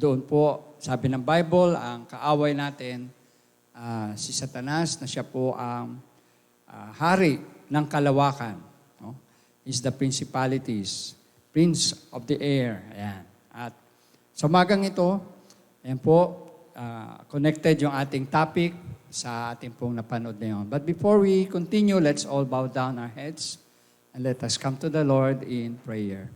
Nandoon po, sabi ng Bible, ang kaaway natin, si Satanas, na siya po ang hari ng kalawakan. No? Is the principalities, prince of the air. Ayan. At sa umagang ito, ayan po, connected yung ating topic sa ating pong napanood na yun. But before we continue, let's all bow down our heads and let us come to the Lord in prayer.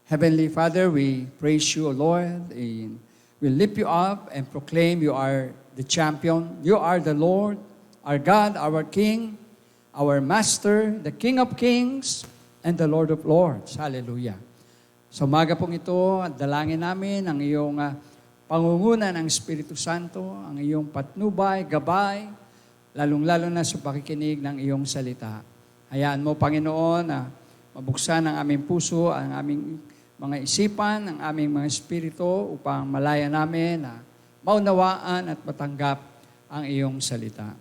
Heavenly Father, we praise you, O Lord, and we lift you up and proclaim you are the champion. You are the Lord, our God, our King, our Master, the King of Kings, and the Lord of Lords. Hallelujah. Sa umaga pong ito, dalangin namin ang iyong pangunguna ng Espiritu Santo, ang iyong patnubay, gabay, lalong-lalo na sa pakikinig ng iyong salita. Hayaan mo, Panginoon, na mabuksan ang aming puso, ang aming mga isipan, ang aming mga espiritu upang malaya namin na maunawaan at matanggap ang iyong salita.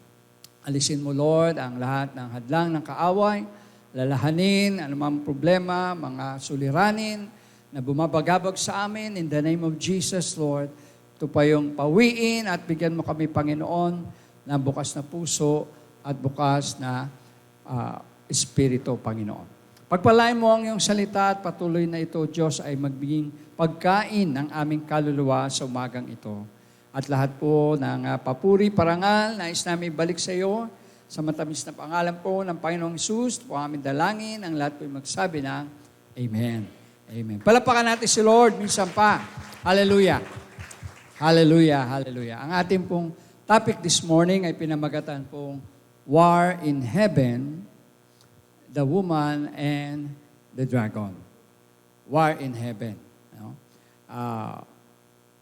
Alisin mo, Lord, ang lahat ng hadlang ng kaaway, lalahanin anumang problema, mga suliranin na bumabagabag sa amin in the name of Jesus, Lord. Ito pa yung pawiin at bigyan mo kami, Panginoon, ng bukas na puso at bukas na espiritu, Panginoon. Pagpalain mo ang iyong salita at patuloy na ito, Diyos, ay magbiging pagkain ng aming kaluluwa sa umagang ito. At lahat po ng papuri, parangal, nais namin balik sa iyo sa matamis na pangalan po ng Panginoong Hesus. Po aming dalangin, ang lahat po ay magsabi ng Amen. Amen. Palapakan natin si Lord, minsan pa. Hallelujah. Hallelujah, hallelujah. Ang ating pong topic this morning ay pinamagatan pong War in Heaven, the Woman and the Dragon. War in Heaven. No?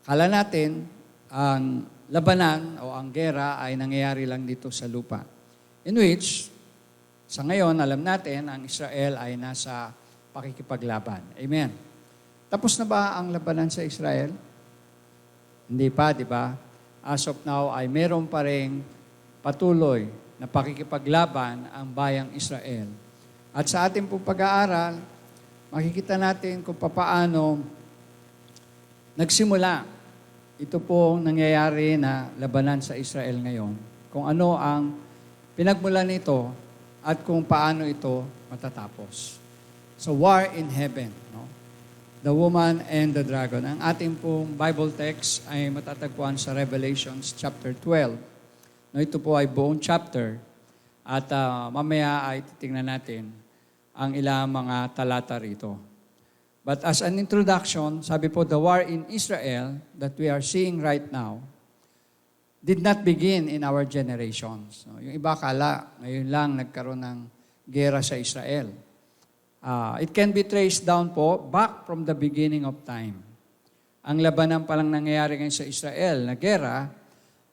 Kala natin, ang labanan o ang gera ay nangyayari lang dito sa lupa. In which, sa ngayon, alam natin, ang Israel ay nasa pakikipaglaban. Amen. Tapos na ba ang labanan sa Israel? Hindi pa, di ba? As of now, ay meron pa ring patuloy na pakikipaglaban ang bayang Israel. At sa ating pong pag-aaral, makikita natin kung paano nagsimula ito pong nangyayari na labanan sa Israel ngayon. Kung ano ang pinagmulan nito at kung paano ito matatapos. So, war in heaven. No? The woman and the dragon. Ang ating pong Bible text ay matatagpuan sa Revelations chapter 12. No, ito po ay buong chapter. At mamaya ay titingnan natin ang ilang mga talata rito. But as an introduction, sabi po, the war in Israel that we are seeing right now did not begin in our generations. No, yung iba kala, ngayon lang nagkaroon ng gera sa Israel. It can be traced down po back from the beginning of time. Ang labanan palang nangyayari ngayon sa Israel na gera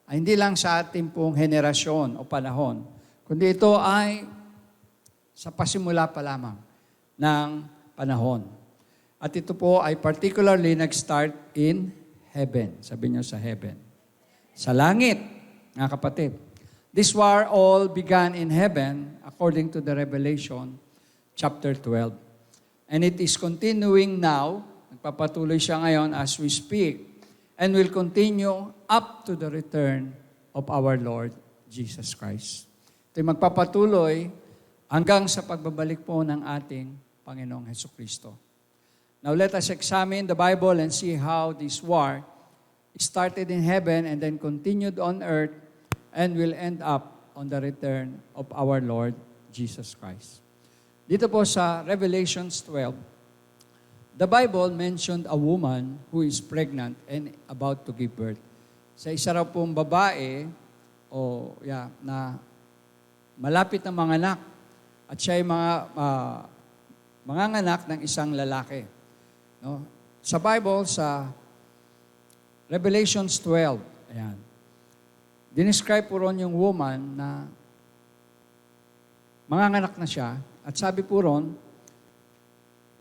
ay hindi lang sa ating pong henerasyon o panahon, kundi ito ay sa pasimula pa lamang ng panahon. At ito po ay particularly nag-start in heaven. Sabi niyo sa heaven. Sa langit, mga kapatid. This war all began in heaven according to the Revelation chapter 12. And it is continuing now, nagpapatuloy siya ngayon as we speak, and will continue up to the return of our Lord Jesus Christ. Ito'y magpapatuloy hanggang sa pagbabalik po ng ating Panginoong Hesukristo. Now let us examine the Bible and see how this war started in heaven and then continued on earth and will end up on the return of our Lord Jesus Christ. Dito po sa Revelations 12, the Bible mentioned a woman who is pregnant and about to give birth. Sa isa raw pong babae, na malapit na manganak, at siya ay manganganak ng isang lalaki. No? Sa Bible, sa Revelations 12, ayan, dinescribe po ron yung woman na manganganak na siya. At sabi po ron,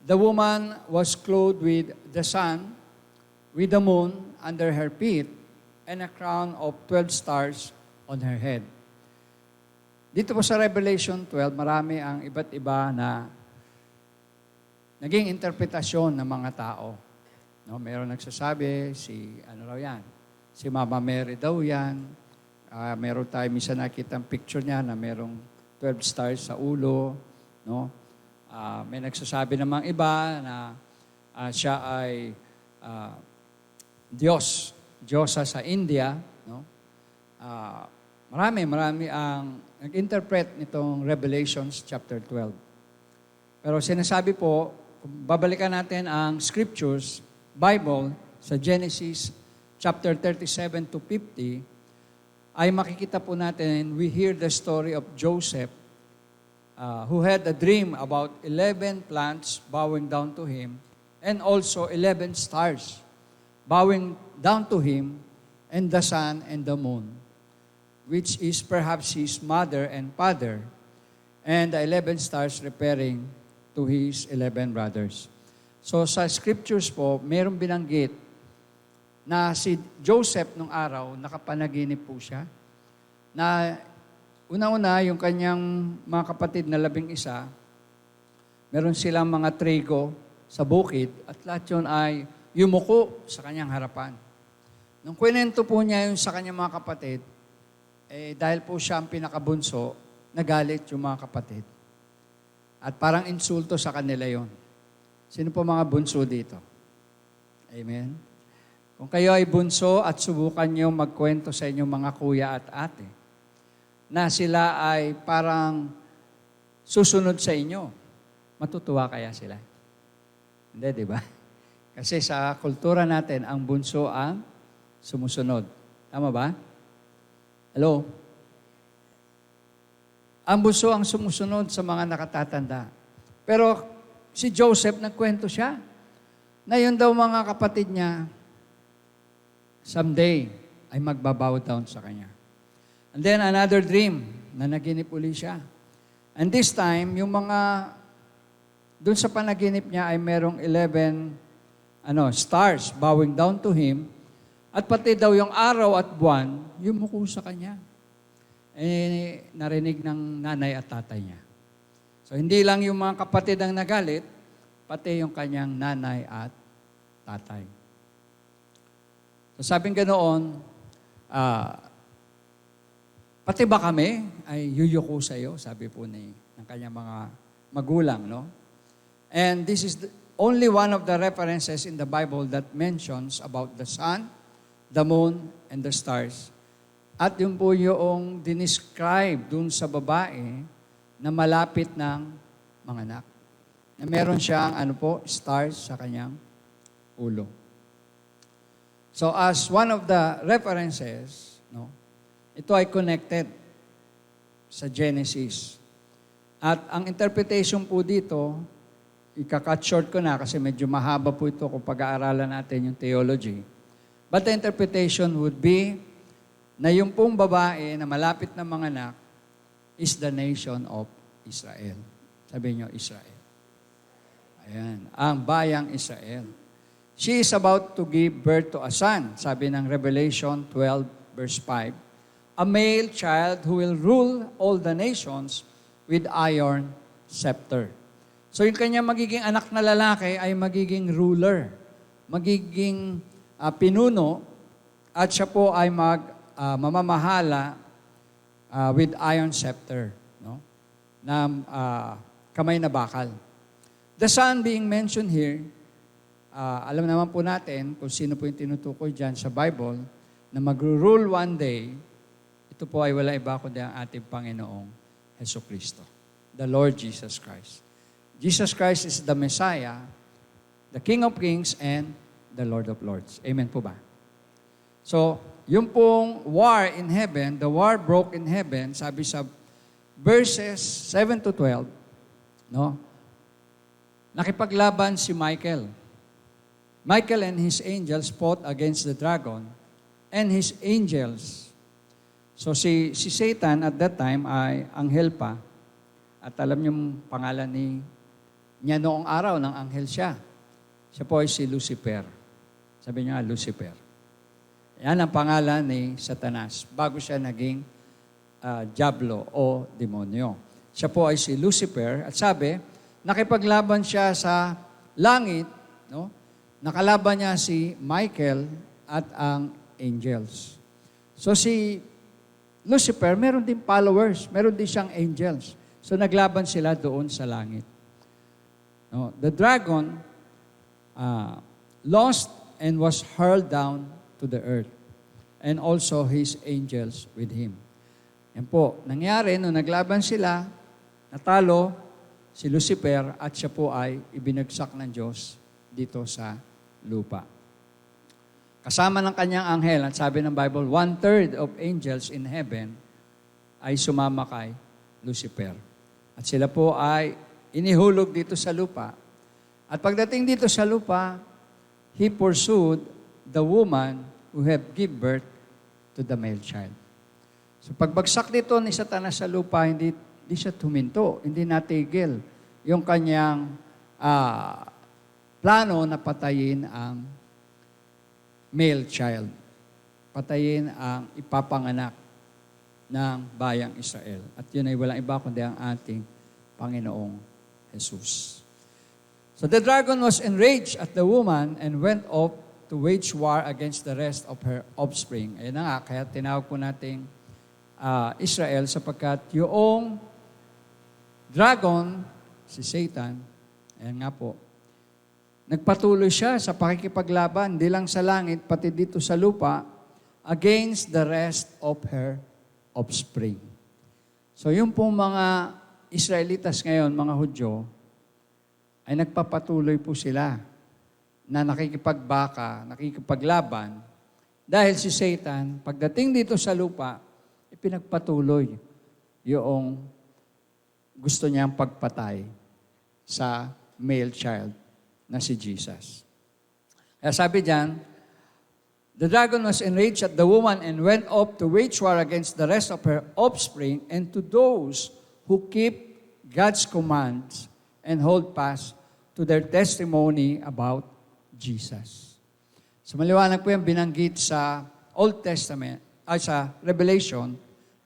the woman was clothed with the sun, with the moon under her feet, and a crown of 12 stars on her head. Dito po sa Revelation 12, marami ang iba't iba na naging interpretasyon ng mga tao. No, meron nagsasabi, ano raw yan? Si Mama Mary daw yan. Meron tayo minsan nakita ang picture niya na merong 12 stars sa ulo. No? May nagsasabi namang iba na siya ay Diyos. Diyosa sa India. No? Marami ang nag-interpret nitong Revelations chapter 12. Pero sinasabi po, kung babalikan natin ang scriptures, Bible, sa Genesis chapter 37 to 50, ay makikita po natin, we hear the story of Joseph, who had a dream about 11 plants bowing down to him, and also 11 stars bowing down to him, and the sun and the moon, which is perhaps his mother and father, and the 11 stars referring to his 11 brothers. So sa scriptures po, mayroong binanggit na si Joseph nung araw, nakapanaginip po siya, na una-una yung kanyang mga kapatid na 11, meron silang mga trigo sa bukid at lahat yun ay yumuko sa kanyang harapan. Nung kwento po niya yung sa kanyang mga kapatid, dahil po siya ang pinakabunso, nagalit yung mga kapatid. At parang insulto sa kanila yon. Sino po mga bunso dito? Amen? Kung kayo ay bunso at subukan nyo magkwento sa inyong mga kuya at ate, na sila ay parang susunod sa inyo, matutuwa kaya sila? Hindi, di ba? Kasi sa kultura natin, ang bunso ang sumusunod. Tama ba? Hello? Ang bunso ang sumusunod sa mga nakatatanda. Pero si Joseph, nagkwento siya na yun daw mga kapatid niya, someday ay magbabow down sa kanya. And then another dream na naginip uli siya. And this time, yung mga, dun sa panaginip niya ay merong 11 stars bowing down to him, at pati daw yung araw at buwan, yumuko sa kanya. Narinig ng nanay at tatay niya. So hindi lang yung mga kapatid ang nagalit, pati yung kanyang nanay at tatay. So sabing ganoon, pati ba kami ay yuyuko sa iyo, sabi po ng kanyang mga magulang, no? And this is only one of the references in the Bible that mentions about the sun, the moon, and the stars. At yun po yung dinescribe dun sa babae na malapit ng mga anak. Na meron siyang stars sa kanyang ulo. So as one of the references, no, ito ay connected sa Genesis. At ang interpretation po dito, ika-cut short ko na kasi medyo mahaba po ito kung pag-aaralan natin yung theology. But the interpretation would be na yung pong babae na malapit na mga anak is the nation of Israel. Sabi niyo, Israel. Ayan, ang bayang Israel. She is about to give birth to a son, sabi ng Revelation 12 verse 5, a male child who will rule all the nations with iron scepter. So yung kanyang magiging anak na lalaki ay magiging ruler, magiging pinuno, at siya po ay mamamahala with iron scepter, no? Na kamay na bakal. The son being mentioned here, alam naman po natin kung sino po yung tinutukoy dyan sa Bible, na mag-rule one day, ito po ay wala iba kundi ang ating Panginoong Jesucristo, the Lord Jesus Christ. Jesus Christ is the Messiah, the King of Kings, and the Lord of Lords. Amen po ba? So, yung pong war in heaven, the war broke in heaven, sabi sa verses 7 to 12, no? Nakipaglaban si Michael. Michael and his angels fought against the dragon and his angels. So si Satan at that time ay anghel pa. At alam niyo yung pangalan niya noong araw ng anghel siya. Siya po ay si Lucifer. Sabi niya, Lucifer. Yan ang pangalan ni Satanas bago siya naging diablo o demonyo. Siya po ay si Lucifer at sabi, nakipaglaban siya sa langit, no? nakalaban niya si Michael at ang angels. So si Lucifer, meron din followers, meron din siyang angels. So naglaban sila doon sa langit. No, the dragon lost and was hurled down to the earth, and also his angels with him. Yan po, nangyari nung naglaban sila, natalo si Lucifer at siya po ay ibinagsak ng Diyos dito sa lupa. Kasama ng kanyang anghel, at sabi ng Bible, 1/3 of angels in heaven ay sumama kay Lucifer. At sila po ay inihulog dito sa lupa. At pagdating dito sa lupa, he pursued the woman who have give birth to the male child. So pagbagsak dito ni Satanas sa lupa, hindi siya tuminto, hindi natigil yung kanyang plano na patayin ang male child. Patayin ang ipapanganak ng bayang Israel. At yun ay walang iba kundi ang ating Panginoong Jesus. So the dragon was enraged at the woman and went off to wage war against the rest of her offspring. Ayun na nga, kaya tinawag po nating Israel sapagkat yung dragon, si Satan, ayan nga po, nagpatuloy siya sa pakikipaglaban, di lang sa langit, pati dito sa lupa, against the rest of her offspring. So yung pong mga Israelitas ngayon, mga Hudyo, ay nagpapatuloy po sila na nakikipagbaka, nakikipaglaban, dahil si Satan, pagdating dito sa lupa, ipinagpatuloy yung gusto niyang pagpatay sa male child na si Jesus. Kaya sabi diyan, the dragon was enraged at the woman and went off to wage war against the rest of her offspring and to those who keep God's commands and hold fast to their testimony about Jesus. So maliwanag po yung binanggit sa Old Testament, sa Revelation,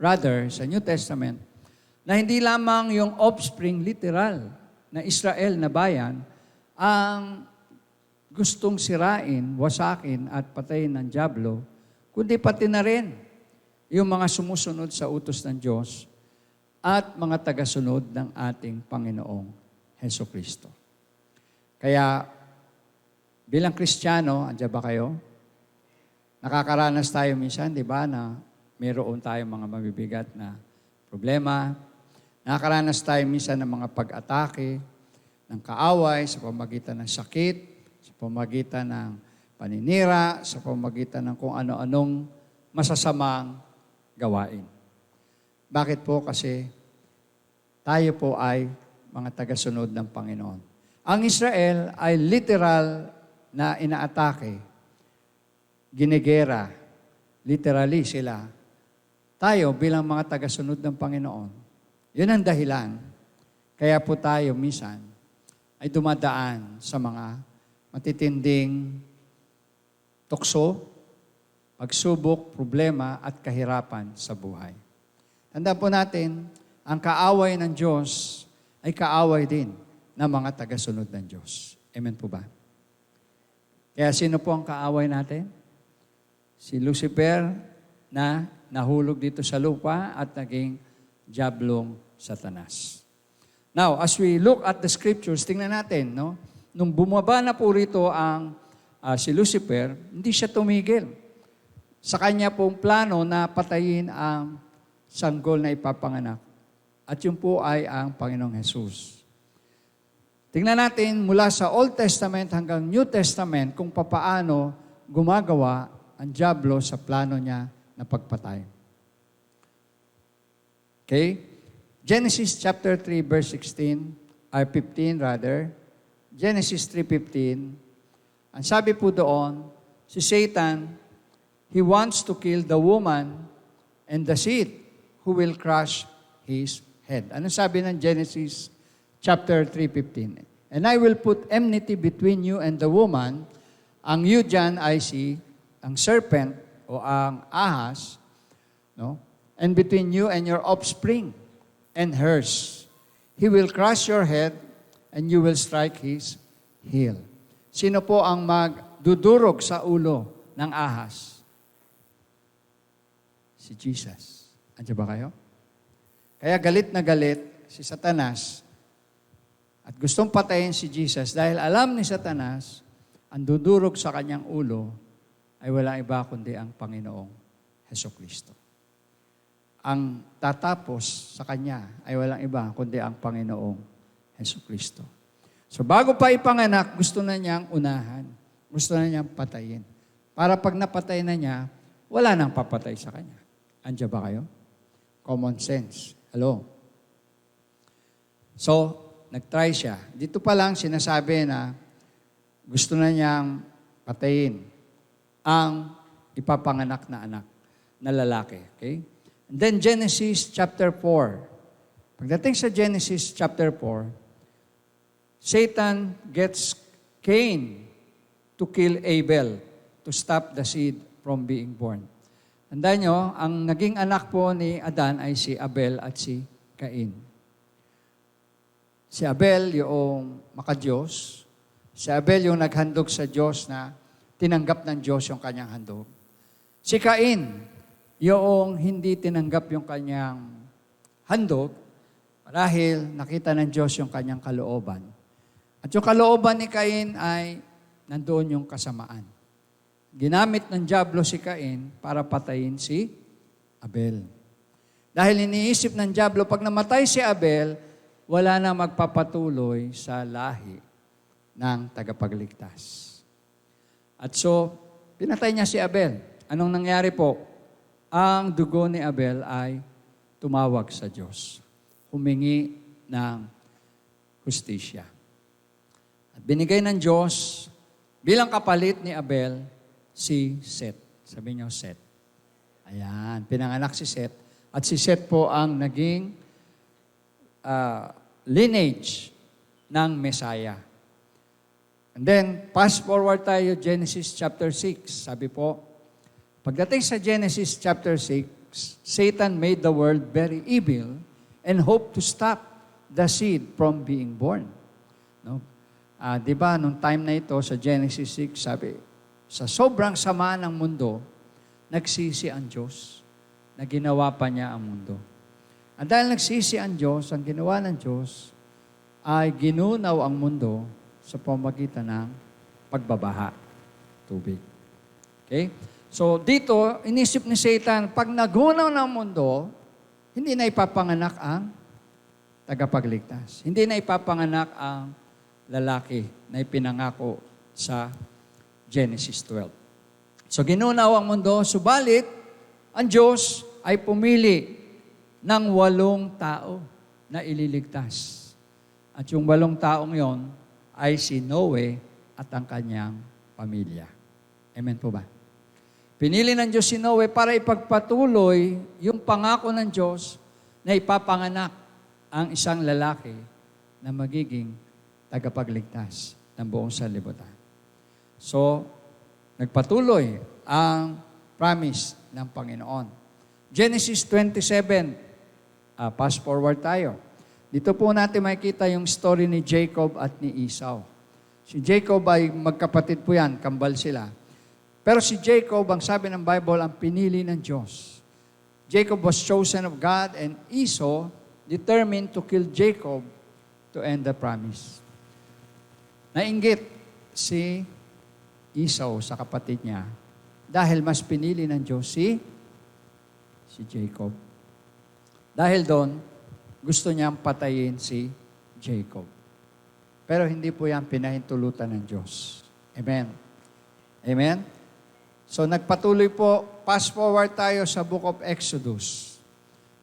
rather, sa New Testament, na hindi lamang yung offspring literal na Israel na bayan ang gustong sirain, wasakin at patayin ng dyablo, kundi pati na rin yung mga sumusunod sa utos ng Diyos at mga tagasunod ng ating Panginoong Hesukristo. Kaya bilang Kristiyano, andiyan ba kayo? Nakakaranas tayo minsan, di ba, na mayroon tayong mga mabibigat na problema. Nakakaranas tayo minsan ng mga pag-atake, ng kaaway, sa pamagitan ng sakit, sa pamagitan ng paninira, sa pamagitan ng kung ano-anong masasamang gawain. Bakit po? Kasi tayo po ay mga tagasunod ng Panginoon. Ang Israel ay literal na inaatake, ginigera, literally sila. Tayo bilang mga tagasunod ng Panginoon, yun ang dahilan. Kaya po tayo minsan ay dumadaan sa mga matitinding tukso, pagsubok, problema at kahirapan sa buhay. Tandaan po natin, ang kaaway ng Diyos ay kaaway din ng mga tagasunod ng Diyos. Amen po ba? Kaya sino po ang kaaway natin? Si Lucifer na nahulog dito sa lupa at naging diablong Satanas. Now, as we look at the scriptures, tingnan natin, no? Nung bumaba na po rito ang si Lucifer, hindi siya tumigil sa kanya pong plano na patayin ang sanggol na ipapanganak. At yun po ay ang Panginoong Jesus. Tingnan natin mula sa Old Testament hanggang New Testament kung papaano gumagawa ang diablo sa plano niya na pagpatay. Okay? Genesis chapter 3 verse 15 rather. Genesis 3:15. Ang sabi po doon, si Satan, he wants to kill the woman and the seed who will crush his head. Ano sabi ng Genesis chapter 3:15? And I will put enmity between you and the woman. Ang you dyan ay ang serpent o ang ahas, no? And between you and your offspring and hers. He will crush your head and you will strike his heel. Sino po ang magdudurog sa ulo ng ahas? Si Jesus. Andiyan ba kayo? Kaya galit na galit si Satanas at gustong patayin si Jesus dahil alam ni Satanas ang dudurog sa kanyang ulo ay wala iba kundi ang Panginoong Hesukristo. Ang tatapos sa kanya ay walang iba kundi ang Panginoong Hesukristo. So bago pa ipanganak, gusto na niyang unahan. Gusto na niyang patayin. Para pag napatay na niya, wala nang papatay sa kanya. Andiyan ba kayo? Common sense. Hello? So, nag-try siya. Dito pa lang sinasabi na gusto na niyang patayin ang ipapanganak na anak na lalaki. Okay? And then Genesis chapter 4. Pagdating sa Genesis chapter 4, Satan gets Cain to kill Abel to stop the seed from being born. Tandaan nyo, ang naging anak po ni Adan ay si Abel at si Cain. Si Abel yung makadiyos. Si Abel yung naghandog sa Diyos na tinanggap ng Diyos yung kanyang handog. Si Cain, yung hindi tinanggap yung kanyang handog, marahil nakita ng Diyos yung kanyang kalooban. At yung kalooban ni Cain ay nandoon yung kasamaan. Ginamit ng dyablo si Cain para patayin si Abel. Dahil iniisip ng dyablo, pag namatay si Abel, wala na magpapatuloy sa lahi ng tagapagligtas. At so, pinatay niya si Abel. Anong nangyari po? Ang dugo ni Abel ay tumawag sa Diyos. Humingi ng hustisya. At binigay ng Diyos, bilang kapalit ni Abel, si Seth. Sabi niyo, Seth. Ayan, pinanganak si Seth. At si Seth po ang naging lineage ng Messiah. And then, fast forward tayo, Genesis chapter 6. Sabi po, pagdating sa Genesis chapter 6, Satan made the world very evil and hoped to stop the seed from being born. No? Di ba, nung time na ito sa Genesis 6, sabi, sa sobrang sama ng mundo, nagsisi ang Diyos na ginawa pa niya ang mundo. At dahil nagsisi ang Diyos, ang ginawa ng Diyos ay ginunaw ang mundo sa pamagitan ng pagbabaha, tubig. Okay? So dito, inisip ni Satan, pag nagunaw ng mundo, hindi na ipapanganak ang tagapagligtas. Hindi na ipapanganak ang lalaki na ipinangako sa Genesis 12. So ginunaw ang mundo, subalit ang Diyos ay pumili ng 8 tao na ililigtas. At yung 8 taong yon ay si Noe at ang kanyang pamilya. Amen po ba? Pinili ng Diyos si Noe para ipagpatuloy yung pangako ng Diyos na ipapanganak ang isang lalaki na magiging tagapagligtas ng buong sanlibutan. So, nagpatuloy ang promise ng Panginoon. Genesis 27, fast forward tayo. Dito po natin makikita yung story ni Jacob at ni Esau. Si Jacob ay magkapatid po yan, kambal sila. Pero si Jacob, ang sabi ng Bible, ang pinili ng Diyos. Jacob was chosen of God and Esau determined to kill Jacob to end the promise. Nainggit si Esau sa kapatid niya dahil mas pinili ng Diyos si Jacob. Dahil doon, gusto niyang patayin si Jacob. Pero hindi po yan pinahintulutan ng Diyos. Amen. Amen? So nagpatuloy po, fast forward tayo sa book of Exodus.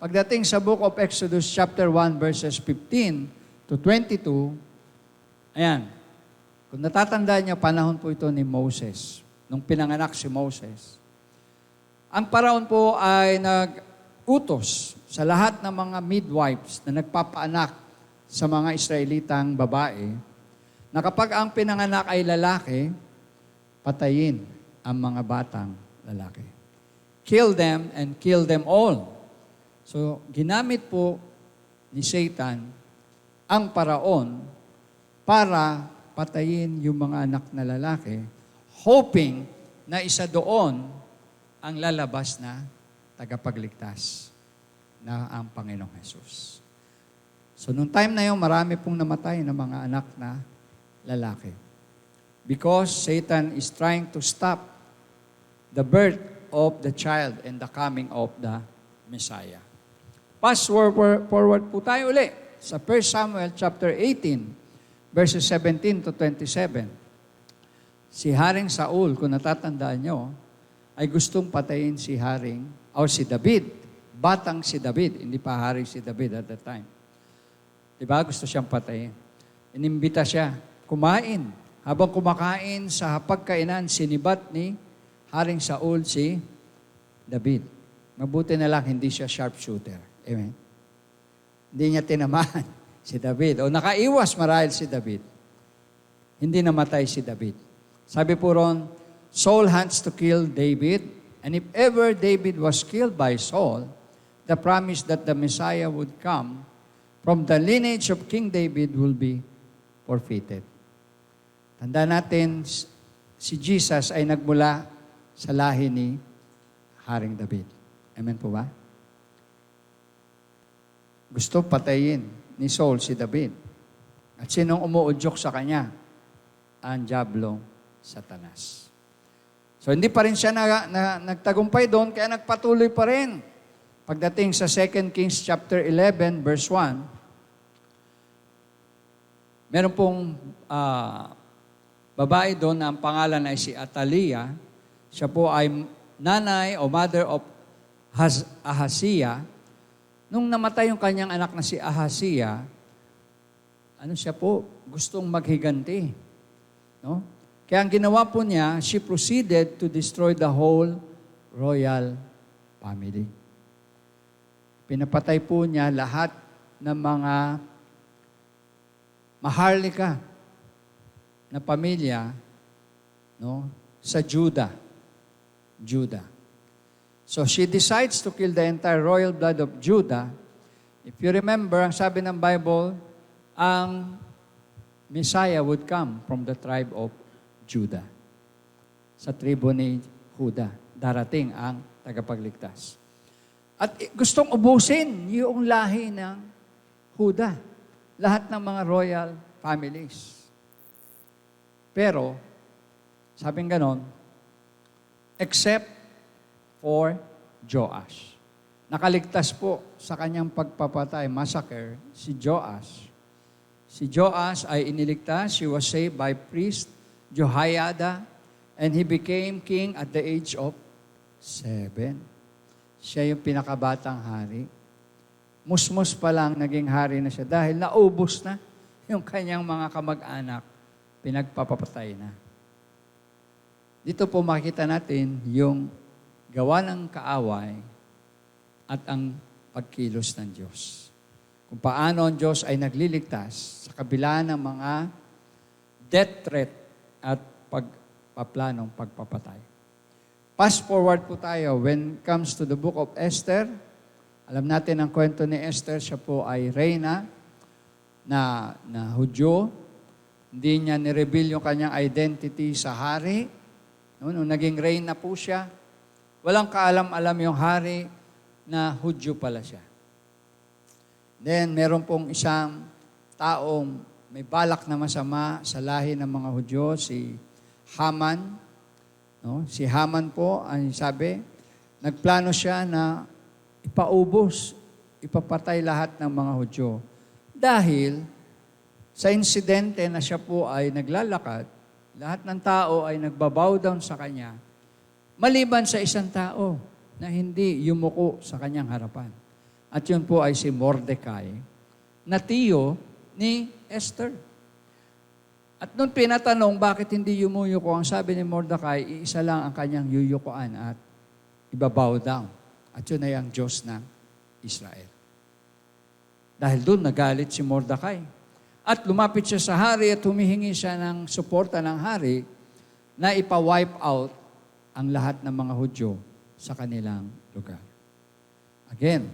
Pagdating sa book of Exodus chapter 1 verses 15 to 22, ayan, kung natatandaan niyo, panahon po ito ni Moses, nung pinanganak si Moses. Ang paraon po ay nag-utos sa lahat ng mga midwives na nagpapaanak sa mga Israelitang babae, na kapag ang pinanganak ay lalaki, patayin ang mga batang lalaki. Kill them and kill them all. So, ginamit po ni Satan ang paraon para patayin yung mga anak na lalaki, hoping na isa doon ang lalabas na tagapagligtas na ang Panginoong Jesus. So, nung time na yun, marami pong namatay na mga anak na lalaki. Because Satan is trying to stop the birth of the child and the coming of the Messiah. Fast forward po tayo uli sa 1 Samuel chapter 18, verses 17 to 27. Si Haring Saul, kung natatandaan nyo, ay gustong patayin si Haring, o si David. Batang si David, hindi pa hari si David at that time. Diba? Gusto siyang patayin. Inimbita siya, kumain. Habang kumakain sa hapagkainan, sinibat ni Haring Saul si David. Mabuti na lang, hindi siya sharpshooter. Amen. Hindi niya tinamaan si David. O nakaiwas marahil si David. Hindi namatay si David. Sabi po ron, Saul wants to kill David, and if ever David was killed by Saul, the promise that the Messiah would come from the lineage of King David will be forfeited. Tanda natin, si Jesus ay nagmula sa lahi ni Haring David. Amen po ba? Gusto patayin ni Saul si David. At sinong umuudyok sa kanya? Ang diablong Satanas. So hindi pa rin siya nagtagumpay doon, kaya nagpatuloy pa rin. Pagdating sa 2 Kings chapter 11, verse 1, meron pong babae doon na ang pangalan ay si Atalia. Siya po ay nanay o mother of Ahaziah. Nung namatay yung kanyang anak na si Ahaziah, siya po, gustong maghiganti. No? Kaya ang ginawa po niya, she proceeded to destroy the whole royal family. Pinapatay po niya lahat ng mga maharlika na pamilya, no, sa Judah. So she decides to kill the entire royal blood of Judah. If you remember, ang sabi ng Bible, ang Messiah would come from the tribe of Judah. Sa tribo ni Judah, darating ang tagapagligtas. At gustong ubusin yung lahi ng Judah. Lahat ng mga royal families. Pero, sabing ganon, except for Joash. Nakaligtas po sa kanyang pagpapatay, massacre, si Joash. Si Joash ay iniligtas. He was saved by priest Jehoiada, and he became king at the age of 7. Siya yung pinakabatang hari. Musmus pa lang naging hari na siya dahil naubos na yung kanyang mga kamag-anak, pinagpapatay na. Dito po makikita natin yung gawa ng kaaway at ang pagkilos ng Diyos. Kung paano ang Diyos ay nagliligtas sa kabila ng mga death threat at pagpaplanong pagpapatay. Fast forward po tayo when it comes to the book of Esther. Alam natin ang kwento ni Esther, siya po ay reyna na Hudyo. Hindi niya nireveal yung kanyang identity sa hari. Nung naging reyna po siya, walang kaalam-alam yung hari na Hudyo pala siya. Then, meron pong isang taong may balak na masama sa lahi ng mga Hudyo, si Haman. No? Si Haman po, ang sabi, nagplano siya na ipaubos, ipapatay lahat ng mga Hudyo. Dahil sa insidente na siya po ay naglalakad, lahat ng tao ay nagbabow down sa kanya, maliban sa isang tao na hindi yumuko sa kanyang harapan. At yun po ay si Mordecai, na tiyo ni Esther. At nung pinatanong, bakit hindi yumuyuko, ang sabi ni Mordecai, iisa lang ang kanyang yuyukoan at ibabow down. At yun ay ang Diyos ng Israel. Dahil doon nagalit si Mordecai. At lumapit siya sa hari at humihingi siya ng suporta ng hari na ipa-wipe out ang lahat ng mga Hudyo sa kanilang lugar. Again,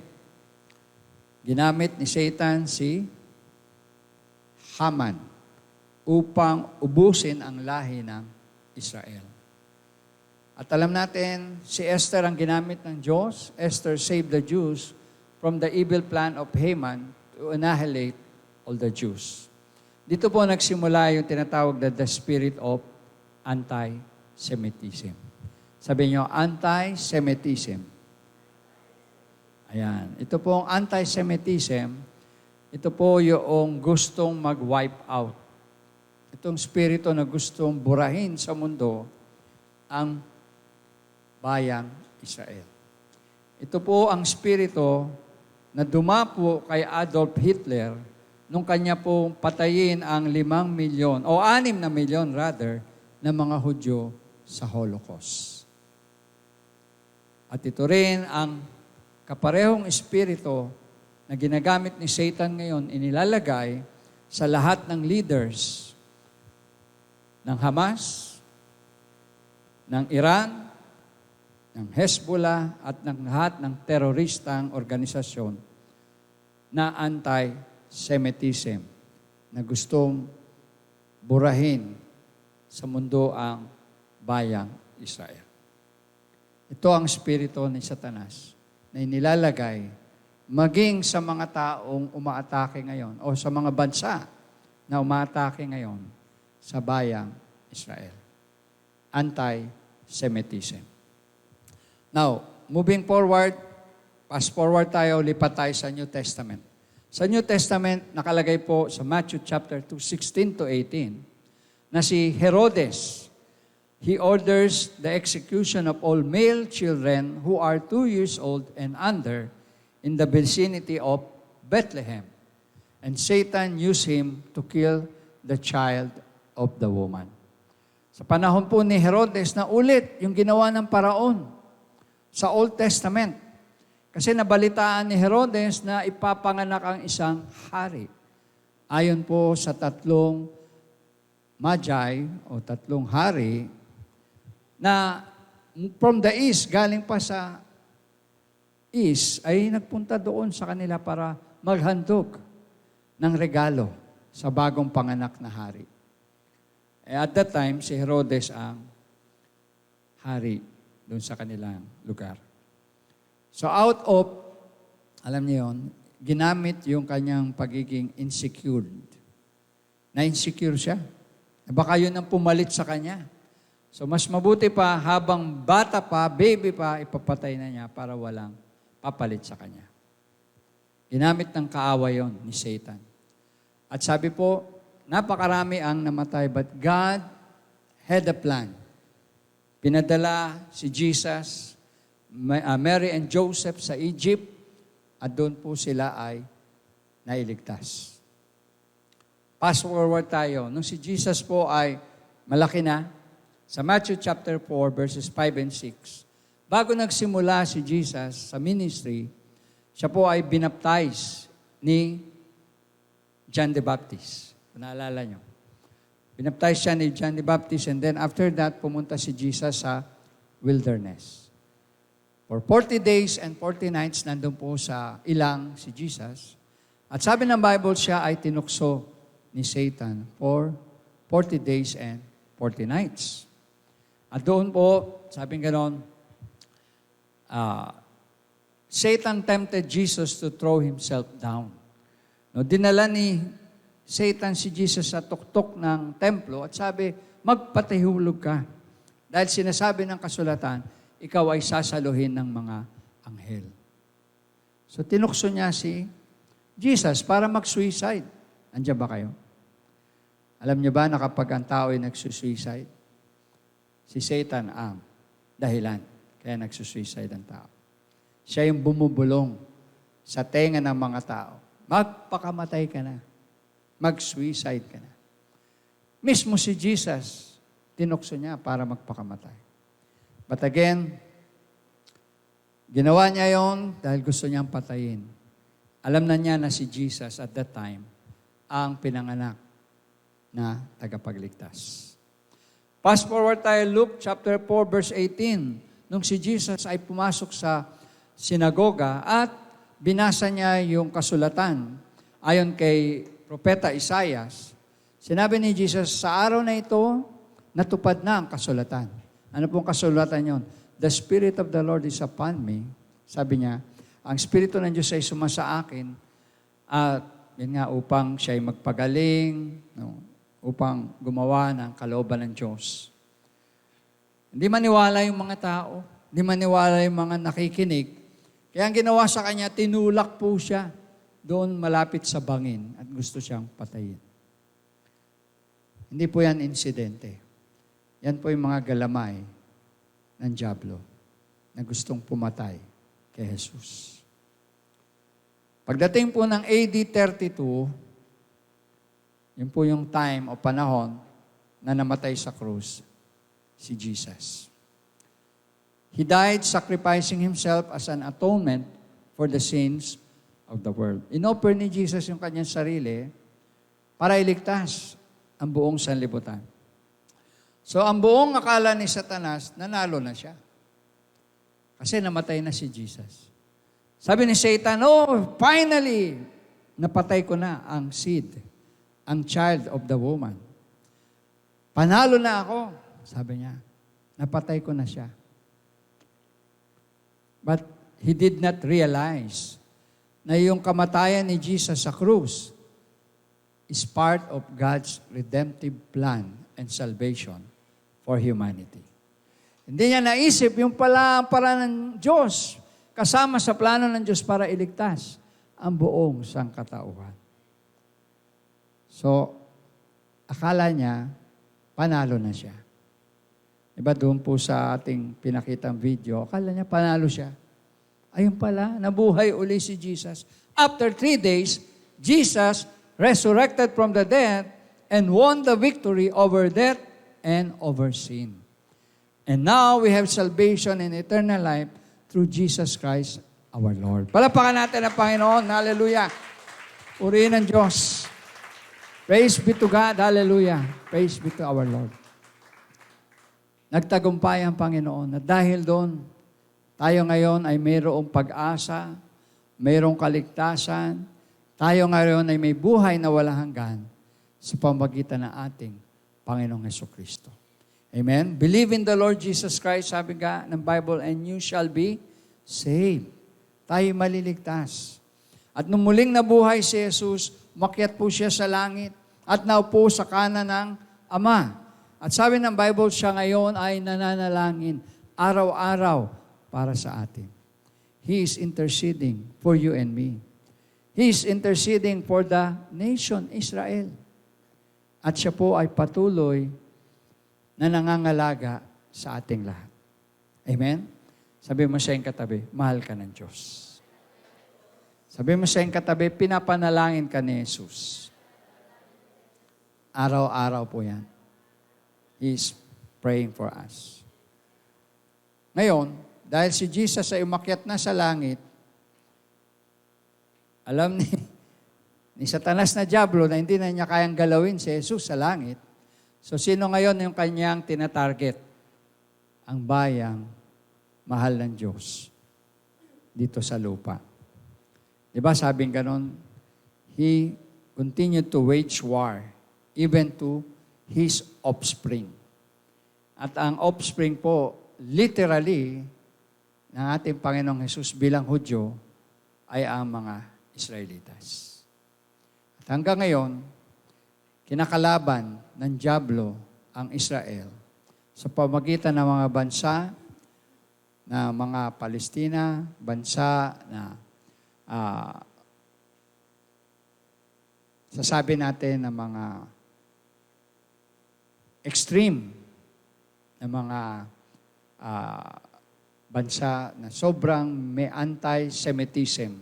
ginamit ni Satan si Haman upang ubusin ang lahi ng Israel. At alam natin, si Esther ang ginamit ng Diyos. Esther saved the Jews from the evil plan of Haman to annihilate all the Jews. Dito po nagsimula yung tinatawag na the spirit of anti-Semitism. Sabi nyo, anti-Semitism. Ayan. Ito po ang anti-Semitism, ito po yung gustong mag-wipe out. Itong spirito na gustong burahin sa mundo ang bayang Israel. Ito po ang spirito na dumapo kay Adolf Hitler nung kanya pong patayin ang 5 milyon, o 6 na milyon rather, na mga Hudyo sa Holocaust. At ito rin ang kaparehong espiritu na ginagamit ni Satan ngayon, inilalagay sa lahat ng leaders ng Hamas, ng Iran, ng Hezbollah, at ng lahat ng teroristang organisasyon na anti-Semitism, na gustong burahin sa mundo ang bayang Israel. Ito ang espiritu ni Satanas na inilalagay maging sa mga taong umaatake ngayon o sa mga bansa na umaatake ngayon sa bayang Israel. Anti-Semitism. Now, moving forward, fast forward tayo, lipat tayo sa New Testament. Sa New Testament, nakalagay po sa Matthew chapter 2, 16 to 18, na si Herodes, he orders the execution of all male children who are 2 years old and under in the vicinity of Bethlehem. And Satan used him to kill the child of the woman. Sa panahon po ni Herodes, na ulit yung ginawa ng paraon sa Old Testament. Kasi nabalitaan ni Herodes na ipapanganak ang isang hari. Ayon po sa 3 magi o 3 hari na from the east, galing pa sa east, ay nagpunta doon sa kanila para maghandog ng regalo sa bagong panganak na hari. At that time, si Herodes ang hari doon sa kanilang lugar. So out of, alam niyo yun, ginamit yung kanyang pagiging insecure. Na-insecure siya. Baka yun ang pumalit sa kanya. So mas mabuti pa, habang bata pa, baby pa, ipapatay na niya para walang papalit sa kanya. Ginamit ng kaaway yon ni Satan. At sabi po, napakarami ang namatay, but God had a plan. Pinadala si Jesus, Mary and Joseph sa Egypt, at doon po sila ay nailigtas. Fast forward tayo. Nung si Jesus po ay malaki na, sa Matthew chapter 4, verses 5 and 6, bago nagsimula si Jesus sa ministry, siya po ay binaptize ni John the Baptist. Kung naalala nyo. Binaptize siya ni John the Baptist, and then after that, pumunta si Jesus sa wilderness. For 40 days and 40 nights, nandun po sa ilang si Jesus. At sabi ng Bible, siya ay tinukso ni Satan for 40 days and 40 nights. At doon po, sabi gano'n, Satan tempted Jesus to throw himself down. No, dinala ni Satan si Jesus sa tuktok ng templo at sabi, magpatihulog ka. Dahil sinasabi ng kasulatan, ikaw ay sasaluhin ng mga anghel. So tinukso niya si Jesus para mag-suicide. Andiyan ba kayo? Alam niyo ba na kapag ang tao ay nagsusuicide, si Satan ang dahilan kaya nagsusuicide ang tao. Siya yung bumubulong sa tenga ng mga tao. Magpakamatay ka na. Mag-suicide ka na. Mismo si Jesus, tinukso niya para magpakamatay. But again, ginawa niya yon dahil gusto niyang patayin. Alam na niya na si Jesus at that time ang pinanganak na tagapagligtas. Fast forward tayo, Luke chapter 4, verse 18. Nung si Jesus ay pumasok sa sinagoga at binasa niya yung kasulatan ayon kay Propeta Isaias, Sinabi ni Jesus, sa araw na ito, natupad na ang kasulatan. Ano pong kasulatan yon? The Spirit of the Lord is upon me. Sabi niya, ang Espiritu ng Diyos ay sumasa akin at yun nga, upang siya ay magpagaling, no, upang gumawa ng kalooban ng Diyos. Hindi maniwala yung mga tao, hindi maniwala yung mga nakikinig. Kaya ang ginawa sa kanya, tinulak po siya doon malapit sa bangin at gusto siyang patayin. Hindi po yan insidente. Yan po yung mga galamay ng dyablo na gustong pumatay kay Jesus. Pagdating po ng AD 32, yun po yung time o panahon na namatay sa krus si Jesus. He died sacrificing himself as an atonement for the sins of the world. Inoffer ni Jesus yung kanyang sarili para iligtas ang buong sanlibutan. So, ang buong akala ni Satanas, nanalo na siya. Kasi namatay na si Jesus. Sabi ni Satan, oh, finally, napatay ko na ang seed, ang child of the woman. Panalo na ako, sabi niya. Napatay ko na siya. But he did not realize na yung kamatayan ni Jesus sa krus is part of God's redemptive plan and salvation for humanity. Hindi niya naisip yung pala ng Diyos kasama sa plano ng Diyos para iligtas ang buong sangkatauhan. So, akala niya, panalo na siya. Diba doon po sa ating pinakitang video, akala niya panalo siya. Ayun pala, nabuhay uli si Jesus. After 3 days, Jesus resurrected from the dead and won the victory over death and over sin. And now we have salvation and eternal life through Jesus Christ our Lord. Palapakan natin ang Panginoon. Hallelujah. Purihin ang Diyos. Praise be to God. Hallelujah. Praise be to our Lord. Nagtagumpay ang Panginoon at dahil doon, tayo ngayon ay mayroong pag-asa, mayroong kaligtasan, tayo ngayon ay may buhay na walang hanggan sa pamagitan ng ating Panginoong Hesukristo. Amen? Believe in the Lord Jesus Christ, sabi nga ng Bible, and you shall be saved. Tayo maliligtas. At nung muling nabuhay si Jesus, umakyat po siya sa langit at naupo sa kanan ng Ama. At sabi ng Bible, siya ngayon ay nananalangin araw-araw para sa atin. He is interceding for you and me. He is interceding for the nation Israel. At siya po ay patuloy na nangangalaga sa ating lahat. Amen? Sabi mo sa iyong katabi, mahal ka ng Diyos. Sabi mo sa iyong katabi, pinapanalangin ka ni Jesus. Araw-araw po yan. He is praying for us. Ngayon, dahil si Jesus ay umakyat na sa langit, alam ni Satanas na dyablo na hindi na niya kayang galawin si Jesus sa langit. So, sino ngayon yung kanyang tinatarget? Ang bayang mahal ng Diyos dito sa lupa. Diba sabing ganon? He continued to wage war even to his offspring. At ang offspring po, literally, ng ating Panginoong Jesus bilang Hudyo, ay ang mga Israelitas. At hanggang ngayon, kinakalaban ng dyablo ang Israel sa pamagitan ng mga bansa na mga Palestina, bansa na sasabi natin na mga extreme na mga bansa na sobrang may anti-Semitism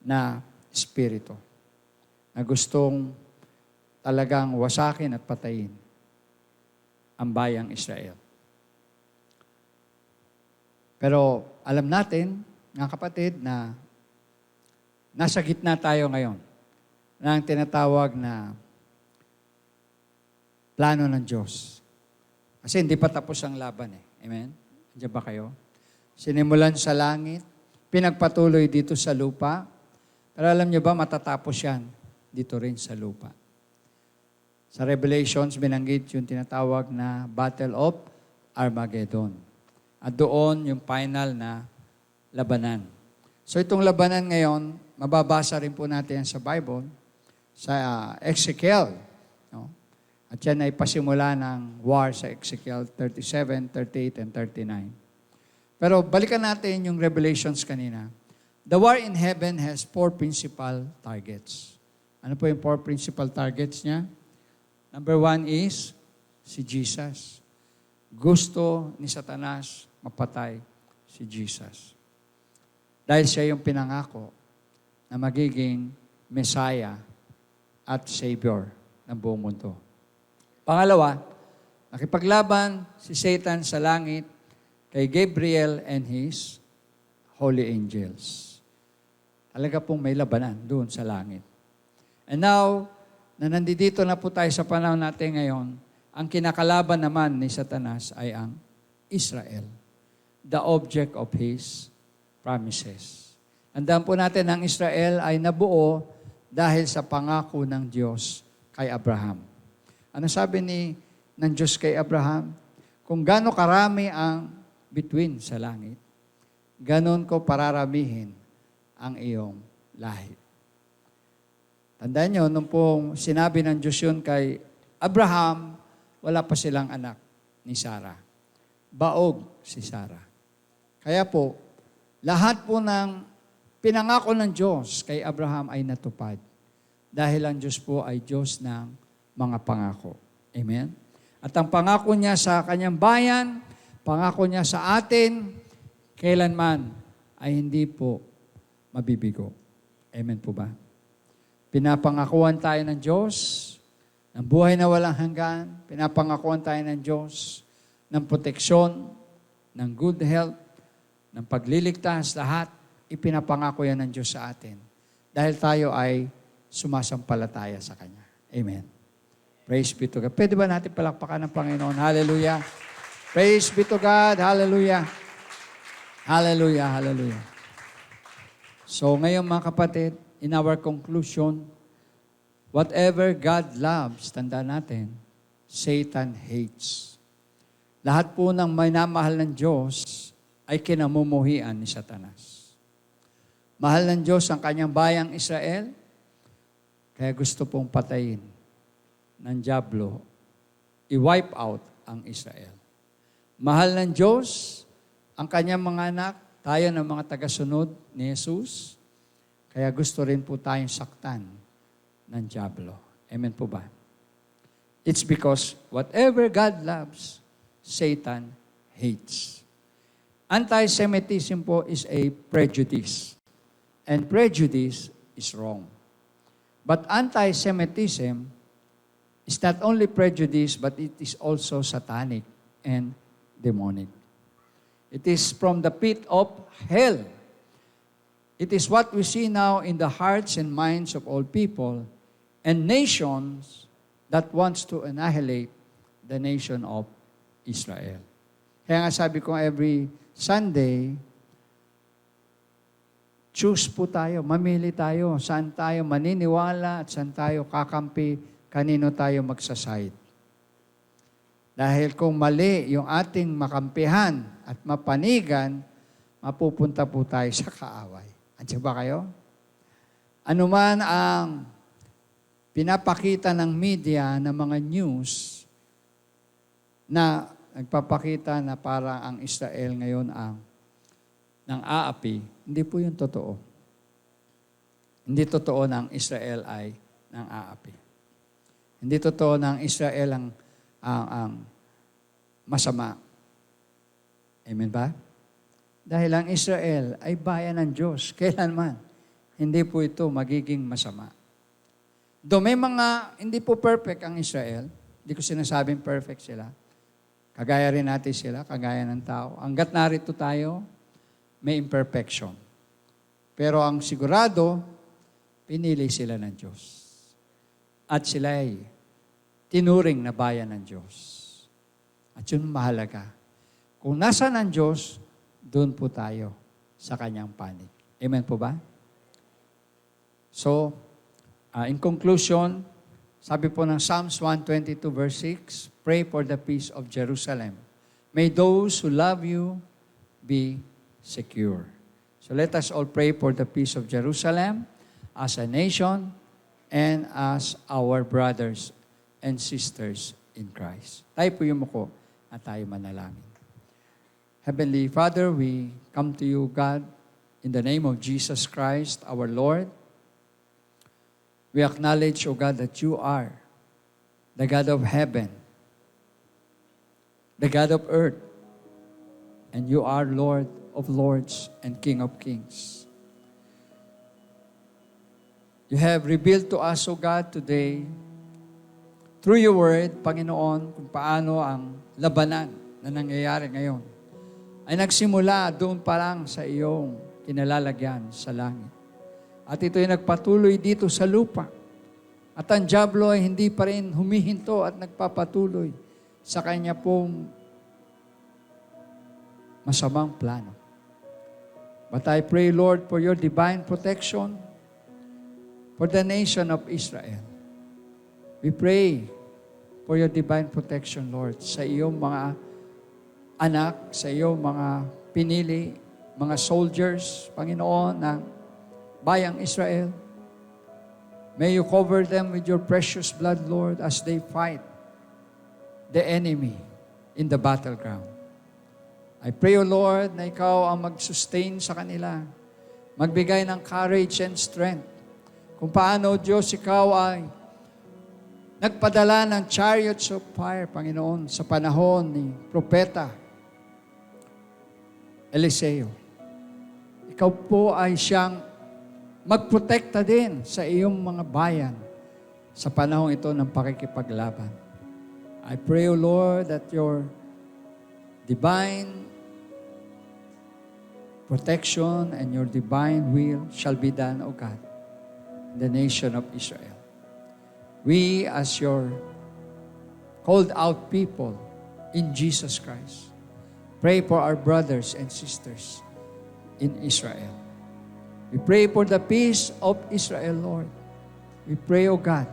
na espiritu na gustong talagang wasakin at patayin ang bayang Israel. Pero alam natin, mga kapatid, na nasa gitna tayo ngayon ng tinatawag na plano ng Diyos. Kasi hindi pa tapos ang laban eh. Amen? Andiyan ba kayo? Sinimulan sa langit, pinagpatuloy dito sa lupa, pero alam niyo ba, matatapos yan dito rin sa lupa. Sa Revelations, binanggit yung tinatawag na Battle of Armageddon. At doon yung final na labanan. So itong labanan ngayon, mababasa rin po natin sa Bible, sa Ezekiel. No? At yan ay pasimula ng war sa Ezekiel 37, 38, and 39. Pero balikan natin yung Revelations kanina. The war in heaven has 4 principal targets. Ano po yung 4 principal targets niya? Number 1 is si Jesus. Gusto ni Satanas mapatay si Jesus. Dahil siya yung pinangako na magiging Messiah at Savior ng buong mundo. Pangalawa, nakipaglaban si Satan sa langit kay Gabriel and his holy angels. Talaga pong may labanan doon sa langit. And now, na nandito na po tayo sa panahon natin ngayon, ang kinakalaban naman ni Satanas ay ang Israel, the object of his promises. Tandaan po natin, ang Israel ay nabuo dahil sa pangako ng Diyos kay Abraham. Ano sabi ng Diyos kay Abraham? Kung gaano karami ang bituin sa langit, ganon ko pararamihin ang iyong lahi. Tandaan nyo, nung pong sinabi ng Diyos yun kay Abraham, wala pa silang anak ni Sarah. Baog si Sarah. Kaya po, lahat po ng pinangako ng Diyos kay Abraham ay natupad. Dahil ang Diyos po ay Diyos ng mga pangako. Amen? At ang pangako niya sa kanyang bayan, pangako niya sa atin, kailanman ay hindi po mabibigo. Amen po ba? Pinapangakuan tayo ng Diyos ng buhay na walang hanggan. Pinapangakuan tayo ng Diyos ng proteksyon, ng good health, ng pagliligtas, lahat. Ipinapangako yan ng Diyos sa atin. Dahil tayo ay sumasampalataya sa Kanya. Amen. Praise be to God. Pwede ba natin palakpakan ng Panginoon? Hallelujah. Praise be to God. Hallelujah. Hallelujah. Hallelujah. So ngayon mga kapatid, in our conclusion, whatever God loves, tandaan natin, Satan hates. Lahat po ng minamahal ng Diyos ay kinamumuhian ni Satanas. Mahal ng Diyos ang kanyang bayang Israel, kaya gusto pong patayin ng dyablo, i-wipe out ang Israel. Mahal ng Diyos ang kanyang mga anak, tayo ng mga tagasunod ni Jesus, kaya gusto rin po tayong saktan ng dyablo. Amen po ba? It's because whatever God loves, Satan hates. Anti-Semitism po is a prejudice. And prejudice is wrong. But anti-Semitism is not only prejudice, but it is also satanic and demonic. It is from the pit of hell. It is what we see now in the hearts and minds of all people and nations that wants to annihilate the nation of Israel. Kaya nga sabi ko every Sunday, choose po tayo, mamili tayo, saan tayo maniniwala at saan tayo kakampi, kanino tayo magsaside. Dahil kung mali yung ating makampihan at mapanigan, mapupunta po tayo sa kaaway. Andiyan ba kayo? Ano man ang pinapakita ng media ng mga news na nagpapakita na parang ang Israel ngayon ang ng aapi, hindi po yung totoo. Hindi totoo na ang Israel ay ng aapi. Hindi totoo na ang Israel ang masama. Amen ba? Dahil ang Israel ay bayan ng Diyos. Kailanman, hindi po ito magiging masama. Though may mga hindi po perfect ang Israel, hindi ko sinasabing perfect sila. Kagaya rin natin sila, kagaya ng tao. Hanggat narito tayo, may imperfection. Pero ang sigurado, pinili sila ng Diyos. At sila ay tinuring na bayan ng Diyos. At yun mahalaga. Kung nasa ng Diyos, doon po tayo sa kanyang panig. Amen po ba? So, in conclusion, Sabi po ng Psalms 122 verse 6, pray for the peace of Jerusalem. May those who love you be secure. So let us all pray for the peace of Jerusalem as a nation and as our brothers and sisters in Christ. Tayo po yung muko at tayo manalangin. Heavenly Father, we come to you, God, in the name of Jesus Christ, our Lord. We acknowledge, O God, that you are the God of heaven, the God of earth, and you are Lord of lords and King of kings. You have revealed to us, O God, today, through your word, Panginoon, kung paano ang labanan na nangyayari ngayon ay nagsimula doon pa lang sa iyong kinalalagyan sa langit. At ito'y nagpatuloy dito sa lupa. At ang dyablo ay hindi pa rin humihinto at nagpapatuloy sa kanya pong masamang plano. But I pray, Lord, for your divine protection for the nation of Israel. We pray for your divine protection, Lord, sa iyong mga anak, sa iyong mga pinili, mga soldiers, Panginoon, ng bayang Israel. May you cover them with your precious blood, Lord, as they fight the enemy in the battleground. I pray, O Lord, na ikaw ang mag-sustain sa kanila, magbigay ng courage and strength. Kung paano, Diyos, ikaw ay nagpadala ng chariots of fire, Panginoon, sa panahon ni Propeta Eliseo. Ikaw po ay siyang magprotekta din sa iyong mga bayan sa panahon ito ng pakikipaglaban. I pray, O Lord, that your divine protection and your divine will shall be done, O God, in the nation of Israel. We, as your called out people in Jesus Christ, pray for our brothers and sisters in Israel. We pray for the peace of Israel, Lord. We pray, O God,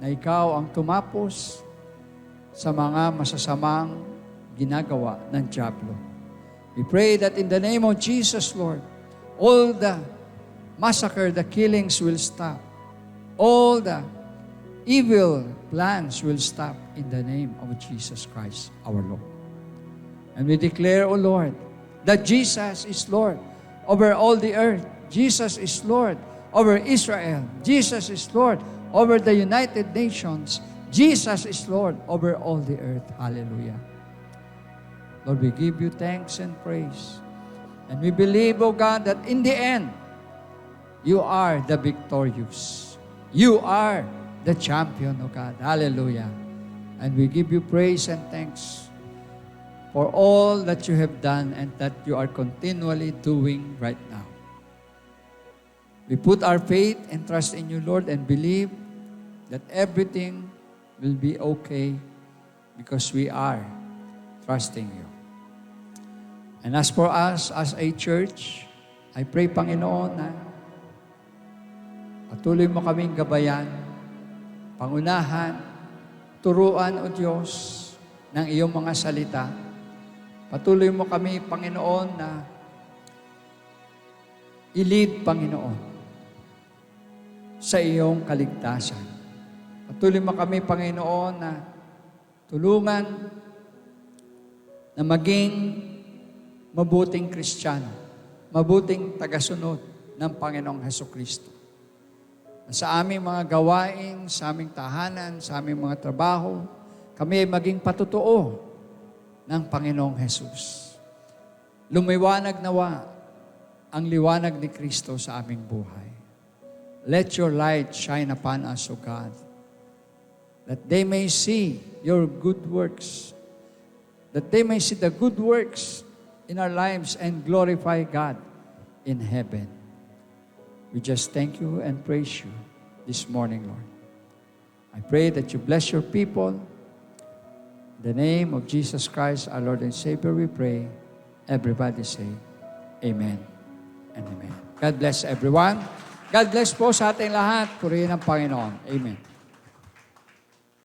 na ikaw ang tumapos sa mga masasamang ginagawa ng dyablo. We pray that in the name of Jesus, Lord, all the massacre, the killings will stop. All the evil plans will stop in the name of Jesus Christ, our Lord. And we declare, O Lord, that Jesus is Lord over all the earth. Jesus is Lord over Israel. Jesus is Lord over the United Nations. Jesus is Lord over all the earth. Hallelujah. Lord, we give you thanks and praise. And we believe, O God, that in the end, you are the victorious. You are the champion, O God. Hallelujah. And we give you praise and thanks for all that you have done and that you are continually doing right now. We put our faith and trust in you, Lord, and believe that everything will be okay because we are trusting you. And as for us, as a church, I pray, Panginoon, na patuloy mo kaming gabayan, pangunahan, turuan, O Diyos, ng iyong mga salita. Patuloy mo kami, Panginoon, na i-lead, Panginoon, sa iyong kaligtasan. Patuloy mo kami, Panginoon, na tulungan na maging mabuting Kristiyano, mabuting tagasunod ng Panginoong Hesukristo. Sa aming mga gawain, sa aming tahanan, sa aming mga trabaho, kami ay maging patotoo ng Panginoong Jesus. Lumiwanag nawa ang liwanag ni Kristo sa aming buhay. Let your light shine upon us, O God, that they may see your good works, that they may see the good works in our lives and glorify God in heaven. We just thank you and praise you this morning, Lord. I pray that you bless your people. In the name of Jesus Christ, our Lord and Savior, we pray. Everybody say, Amen and Amen. God bless everyone. God bless po sa ating lahat. Purihin ang Panginoon. Amen.